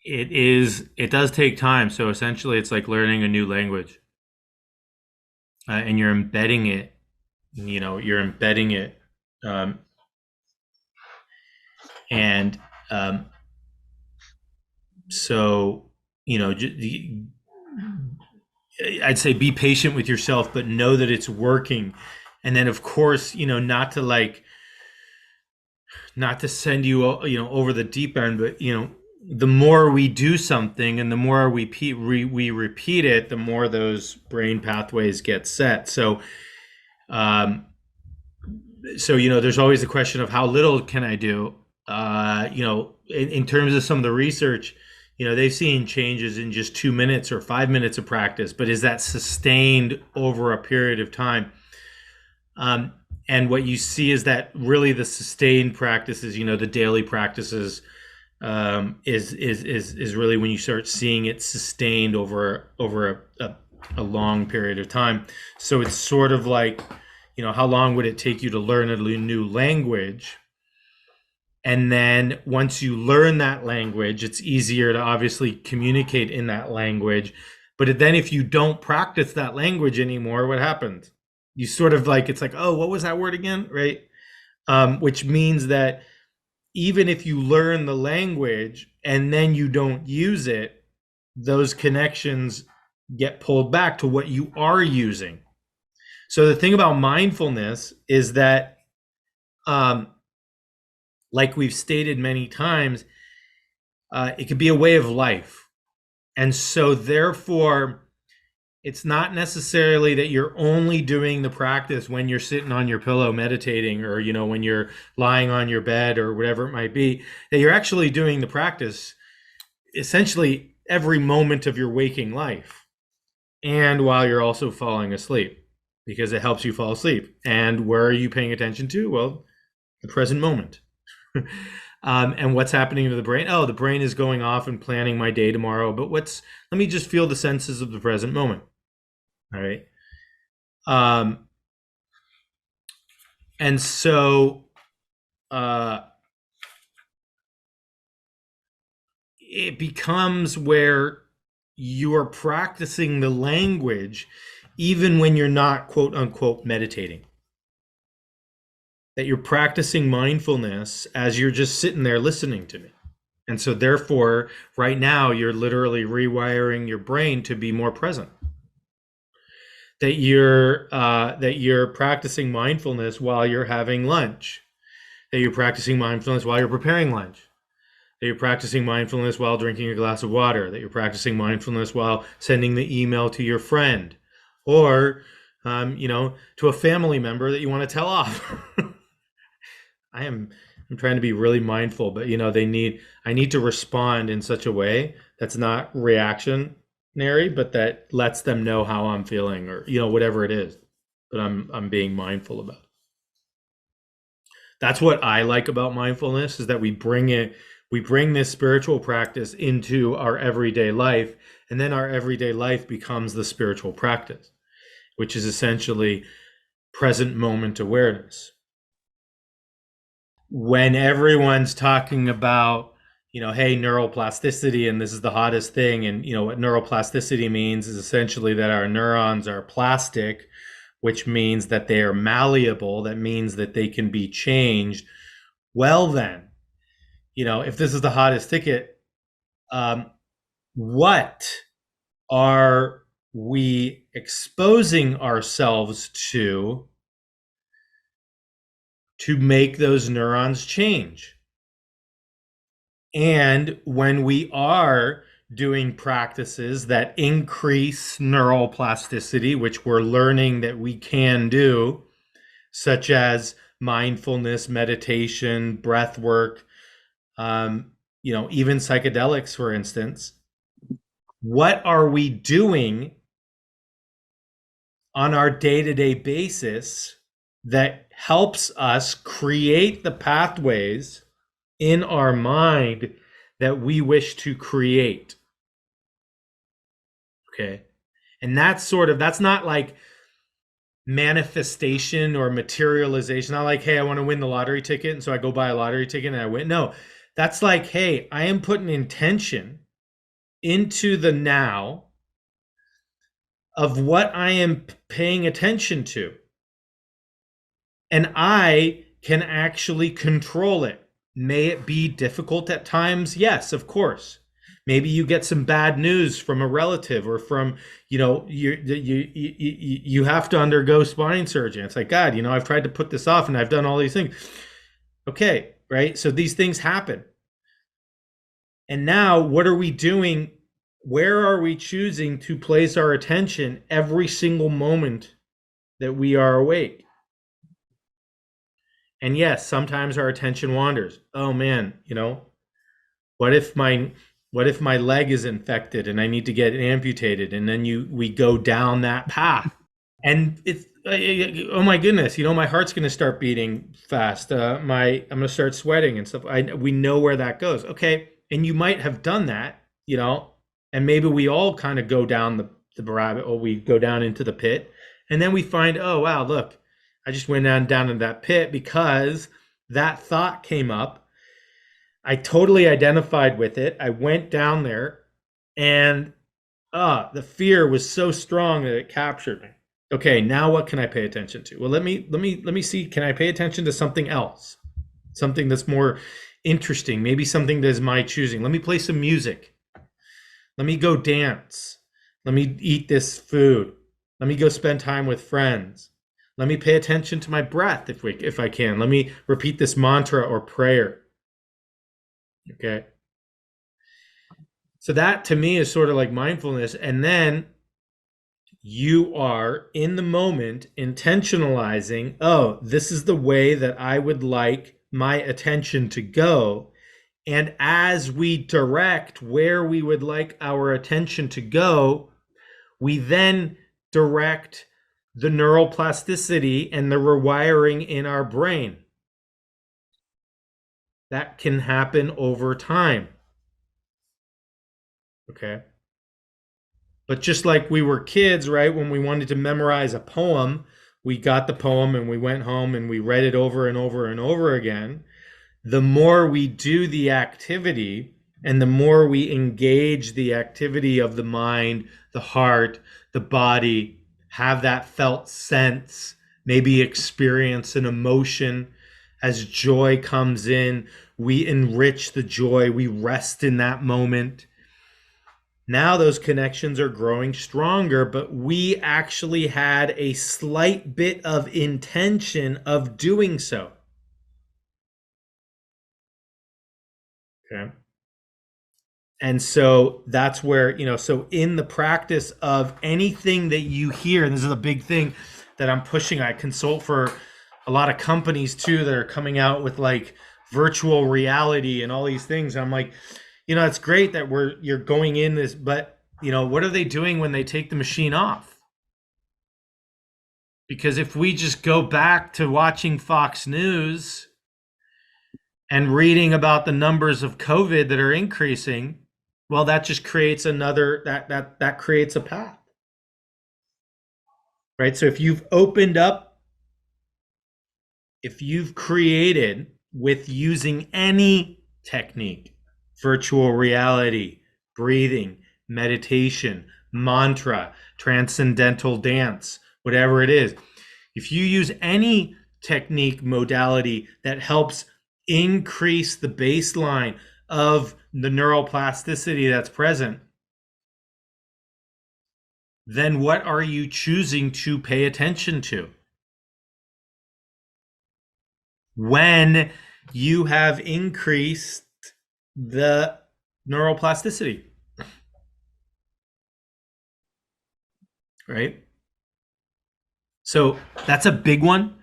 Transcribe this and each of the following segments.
it does take time. So essentially it's like learning a new language, and you're embedding it, you're embedding it. Um, and so, you know, I'd say be patient with yourself, but know that it's working. And then, of course, not to send you, over the deep end, but the more we do something and the more we repeat it, the more those brain pathways get set. Um, there's always the question of how little can I do. In terms of some of the research, they've seen changes in just 2 minutes or 5 minutes of practice, but is that sustained over a period of time? And what you see is that really the sustained practices, the daily practices, is really when you start seeing it sustained over a long period of time. So it's sort of like, how long would it take you to learn a new language? And then once you learn that language, it's easier to obviously communicate in that language. But then if you don't practice that language anymore, what happens? You sort of like, it's like, oh, what was that word again? Right. Which means that even if you learn the language and then you don't use it, those connections get pulled back to what you are using. So the thing about mindfulness is that, like we've stated many times, it could be a way of life. And so therefore, it's not necessarily that you're only doing the practice when you're sitting on your pillow meditating, or when you're lying on your bed or whatever it might be, that you're actually doing the practice essentially every moment of your waking life, and while you're also falling asleep, because it helps you fall asleep. And where are you paying attention to? Well, the present moment. And what's happening to the brain? Oh, the brain is going off and planning my day tomorrow, but let me just feel the senses of the present moment. All right. And so it becomes where you are practicing the language even when you're not, quote unquote, meditating. That you're practicing mindfulness as you're just sitting there listening to me. And so therefore, right now, you're literally rewiring your brain to be more present. That you're practicing mindfulness while you're having lunch. That you're practicing mindfulness while you're preparing lunch. That you're practicing mindfulness while drinking a glass of water. That you're practicing mindfulness while sending the email to your friend, or to a family member that you want to tell off. I'm trying to be really mindful, but I need to respond in such a way that's not reactionary, but that lets them know how I'm feeling, or whatever it is that I'm being mindful about. That's what I like about mindfulness, is that we bring this spiritual practice into our everyday life, and then our everyday life becomes the spiritual practice, which is essentially present moment awareness. When everyone's talking about, hey, neuroplasticity, and this is the hottest thing, and what neuroplasticity means is essentially that our neurons are plastic, which means that they are malleable. That means that they can be changed. Well, then, if this is the hottest ticket, what are we exposing ourselves to make those neurons change? And when we are doing practices that increase neural plasticity, which we're learning that we can do, such as mindfulness, meditation, breath work, even psychedelics, for instance, what are we doing on our day-to-day basis that helps us create the pathways in our mind that we wish to create? Okay. And that's not like manifestation or materialization. Not like, hey, I want to win the lottery ticket, and so I go buy a lottery ticket and I win. No, that's like, hey, I am putting intention into the now of what I am paying attention to. And I can actually control it. May it be difficult at times? Yes, of course. Maybe you get some bad news from a relative or from, you have to undergo spine surgery. It's like, God, I've tried to put this off and I've done all these things. Okay, right? So these things happen. And now what are we doing? Where are we choosing to place our attention every single moment that we are awake? And yes, sometimes our attention wanders. Oh man, what if my leg is infected and I need to get amputated? And then we go down that path. And it's oh my goodness, my heart's going to start beating fast. I'm going to start sweating and stuff. We know where that goes. Okay, and you might have done that, and maybe we all kind of go down the rabbit, or we go down into the pit, and then we find, oh wow, look, I just went down into that pit because that thought came up. I totally identified with it. I went down there, and the fear was so strong that it captured me. Okay, now what can I pay attention to? Well, let me see. Can I pay attention to something else? Something that's more interesting, maybe something that is my choosing. Let me play some music. Let me go dance. Let me eat this food. Let me go spend time with friends. Let me pay attention to my breath if I can. Let me repeat this mantra or prayer. Okay. So that to me is sort of like mindfulness. And then you are in the moment intentionalizing, oh, this is the way that I would like my attention to go. And as we direct where we would like our attention to go, we then direct the neuroplasticity and the rewiring in our brain. That can happen over time. Okay. But just like we were kids, right, when we wanted to memorize a poem, we got the poem and we went home and we read it over and over and over again. The more we do the activity and the more we engage the activity of the mind, the heart, the body, have that felt sense, maybe experience an emotion. As joy comes in, we enrich the joy, we rest in that moment. Now those connections are growing stronger, but we actually had a slight bit of intention of doing so. Okay. And so that's where, so in the practice of anything that you hear, and this is a big thing that I'm pushing, I consult for a lot of companies too that are coming out with like virtual reality and all these things. I'm like, it's great that you're going in this, but what are they doing when they take the machine off? Because if we just go back to watching Fox News and reading about the numbers of COVID that are increasing, well, that just creates that creates a path, right? So if you've created with using any technique, virtual reality, breathing, meditation, mantra, transcendental dance, whatever it is, if you use any technique modality that helps increase the baseline of the neuroplasticity that's present, then what are you choosing to pay attention to? When you have increased the neuroplasticity, right? So that's a big one,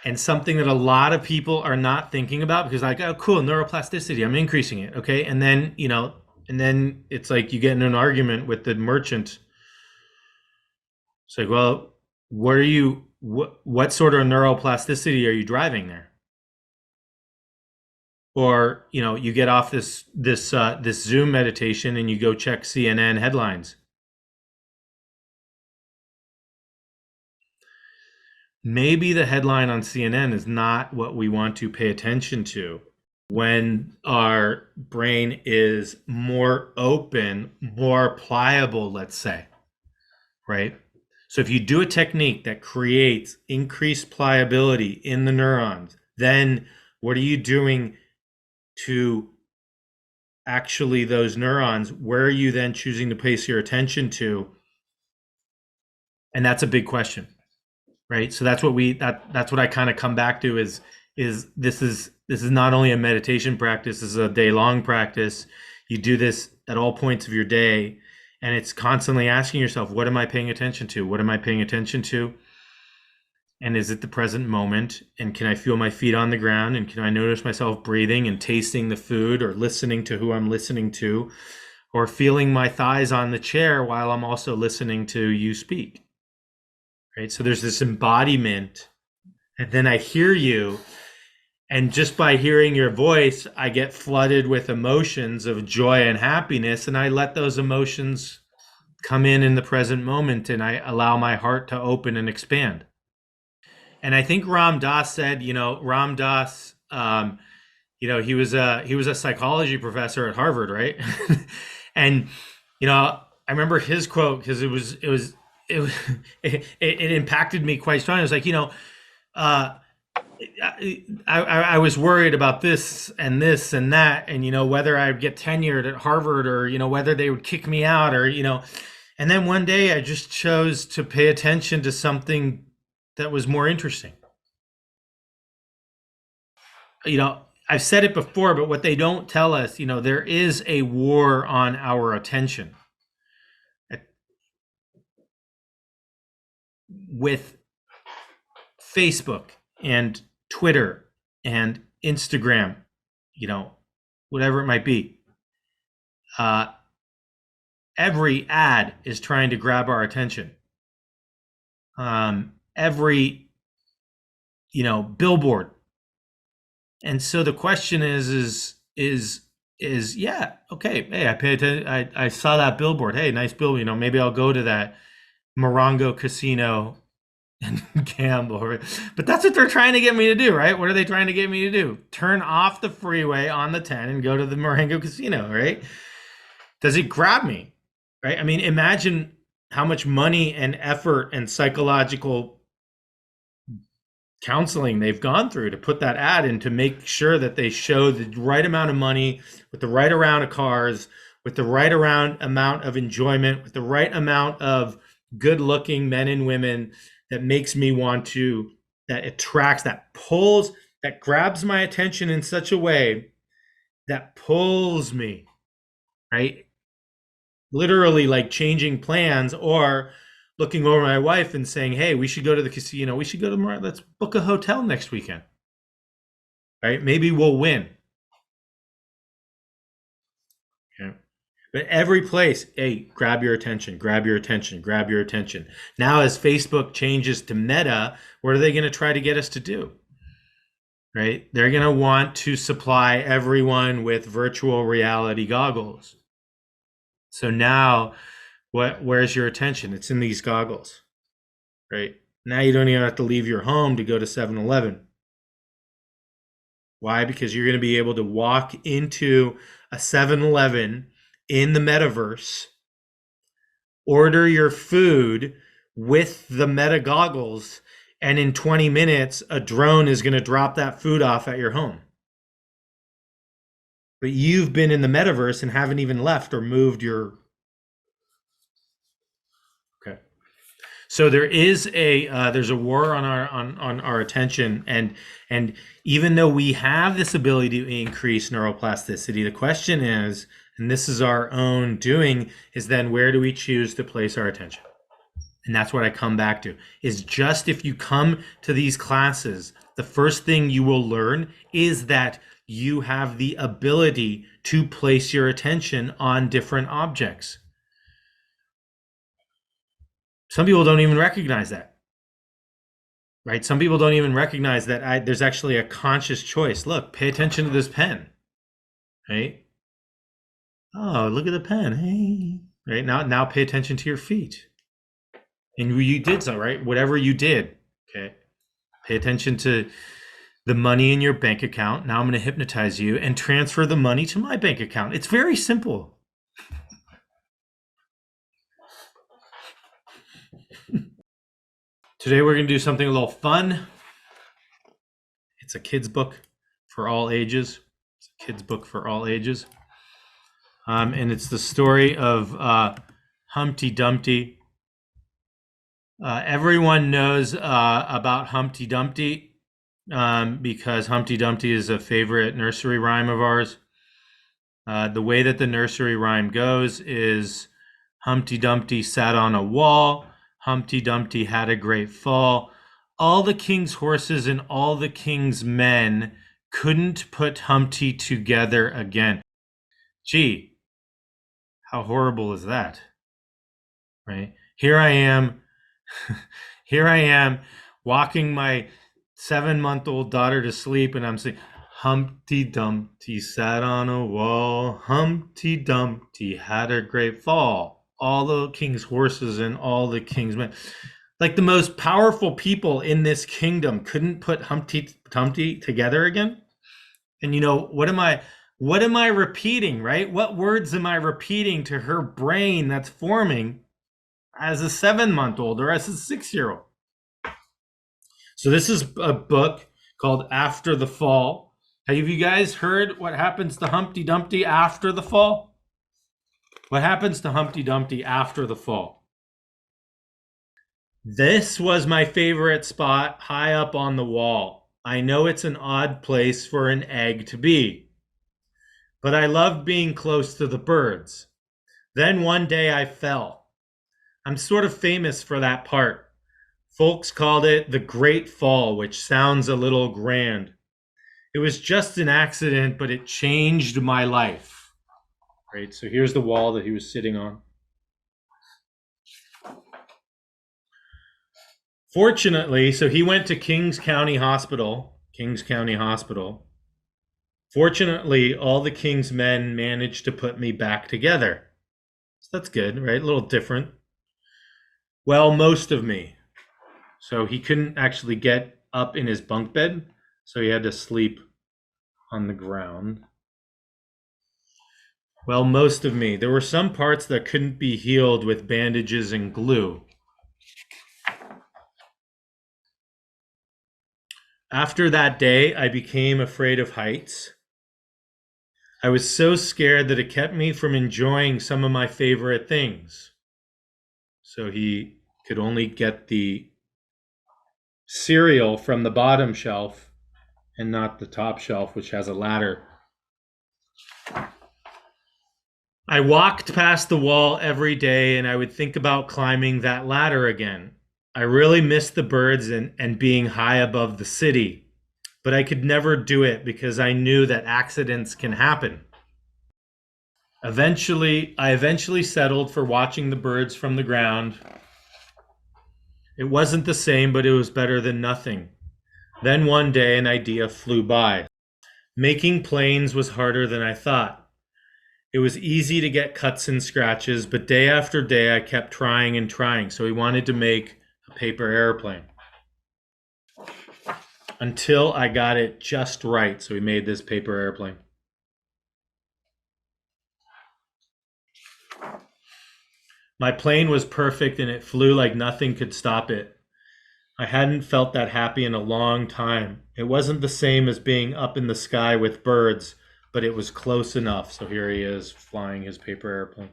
and something that a lot of people are not thinking about, because like, oh, cool, neuroplasticity, I'm increasing it. Okay. And then, it's like you get in an argument with the merchant. It's like, well, what sort of neuroplasticity are you driving there? Or, you get off this Zoom meditation and you go check CNN headlines. Maybe the headline on CNN is not what we want to pay attention to. when our brain is more open, more pliable, let's say, right? So if you do a technique that creates increased pliability in the neurons, then what are you doing to actually those neurons? Where are you then choosing to place your attention to? And that's a big question, right? So that's what I kind of come back to is not only a meditation practice, this is a day-long practice. You do this at all points of your day, and it's constantly asking yourself, what am I paying attention to? What am I paying attention to? And is it the present moment? And can I feel my feet on the ground? And can I notice myself breathing and tasting the food, or listening to who I'm listening to, or feeling my thighs on the chair while I'm also listening to you speak? Right? So there's this embodiment, and then I hear you, and just by hearing your voice, I get flooded with emotions of joy and happiness, and I let those emotions come in the present moment, and I allow my heart to open and expand. And I think Ram Dass said, Ram Dass, he was a psychology professor at Harvard, right? And I remember his quote because it it impacted me quite strongly. It was like, uh, I was worried about this and this and that, and whether I'd get tenured at Harvard, or whether they would kick me out, or and then one day I just chose to pay attention to something that was more interesting. I've said it before, but what they don't tell us, there is a war on our attention with Facebook and Twitter and Instagram, whatever it might be. Every ad is trying to grab our attention. Every billboard. And so the question is yeah, okay, hey, I paid attention. I saw that billboard. Hey, nice billboard. Maybe I'll go to that Morongo casino and gamble. But that's what they're trying to get me to do, right? What are they trying to get me to do? Turn off the freeway on the 10 and go to the Morongo casino, right? Does it grab me? Right? I mean, imagine how much money and effort and psychological counseling they've gone through to put that ad in, to make sure that they show the right amount of money with the right amount of cars, with the right amount of enjoyment, with the right amount of good looking men and women that makes me want to, that attracts, that pulls, that grabs my attention in such a way that pulls me, right? Literally like changing plans, or looking over my wife and saying, hey, we should go to the casino. We should go to let's book a hotel next weekend. Right? Maybe we'll win. Okay. But every place, hey, grab your attention, grab your attention, grab your attention. Now, as Facebook changes to Meta, what are they going to try to get us to do? Right? They're going to want to supply everyone with virtual reality goggles. So now, where's your attention? It's in these goggles, right? Now you don't even have to leave your home to go to 7-Eleven. Why? Because you're going to be able to walk into a 7-Eleven in the metaverse, order your food with the Meta goggles, and in 20 minutes, a drone is going to drop that food off at your home. But you've been in the metaverse and haven't even left or moved your... Okay. So there's a war on our attention, and even though we have this ability to increase neuroplasticity, the question is, and this is our own doing, is then where do we choose to place our attention? And that's what I come back to, is just if you come to these classes, the first thing you will learn is that you have the ability to place your attention on different objects. Some people don't even recognize that, right? Some people don't even recognize that there's actually a conscious choice. Look, pay attention to this pen, right? Oh, look at the pen. Hey, right? Now pay attention to your feet. And you did so, right? Whatever you did, okay? Pay attention to the money in your bank account. Now I'm going to hypnotize you and transfer the money to my bank account. It's very simple. Today we're going to do something a little fun. It's a kid's book for all ages. It's a kid's book for all ages. And it's the story of Humpty Dumpty. Everyone knows about Humpty Dumpty because Humpty Dumpty is a favorite nursery rhyme of ours. The way that the nursery rhyme goes is Humpty Dumpty sat on a wall. Humpty Dumpty had a great fall. All the king's horses and all the king's men couldn't put Humpty together again. Gee, how horrible is that? Right? Here I am walking my 7-month-old daughter to sleep, and I'm saying, Humpty Dumpty sat on a wall. Humpty Dumpty had a great fall. All the king's horses and all the king's men. Like the most powerful people in this kingdom couldn't put Humpty Dumpty together again. And you know, what am I repeating, right? What words am I repeating to her brain that's forming as a 7-month-old or as a 6-year-old? So this is a book called After the Fall. Have you guys heard what happens to Humpty Dumpty after the fall? What happens to Humpty Dumpty after the fall? This was my favorite spot, high up on the wall. I know it's an odd place for an egg to be, but I loved being close to the birds. Then one day I fell. I'm sort of famous for that part. Folks called it the Great Fall, which sounds a little grand. It was just an accident, but it changed my life. Right, so here's the wall that he was sitting on. Fortunately, so he went to Kings County Hospital. Fortunately, all the king's men managed to put me back together. So that's good, right? A little different. Well, most of me. So he couldn't actually get up in his bunk bed, so he had to sleep on the ground. Well, most of me. There were some parts that couldn't be healed with bandages and glue. After that day, I became afraid of heights. I was so scared that it kept me from enjoying some of my favorite things. So he could only get the cereal from the bottom shelf and not the top shelf, which has a ladder. I walked past the wall every day and I would think about climbing that ladder again. I really missed the birds and being high above the city, but I could never do it because I knew that accidents can happen. I eventually settled for watching the birds from the ground. It wasn't the same, but it was better than nothing. Then one day an idea flew by. Making planes was harder than I thought. It was easy to get cuts and scratches, but day after day I kept trying and trying. So he wanted to make a paper airplane until I got it just right. So he made this paper airplane. My plane was perfect and it flew like nothing could stop it. I hadn't felt that happy in a long time. It wasn't the same as being up in the sky with birds, but it was close enough. So here he is flying his paper airplane.